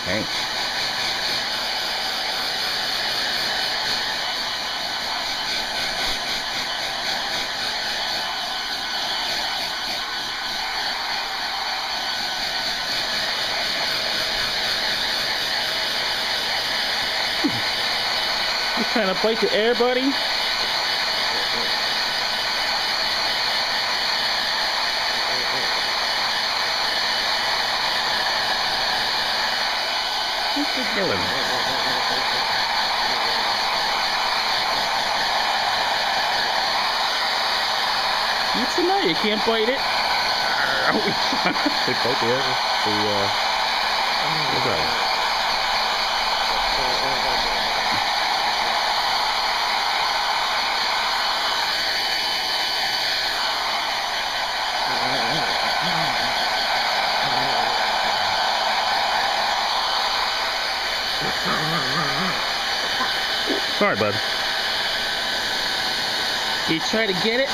Hey. You trying to bite the air, buddy? What's he doing? What's the matter? You can't bite it? They bite the air. What's that? Sorry, bud. You try to get it?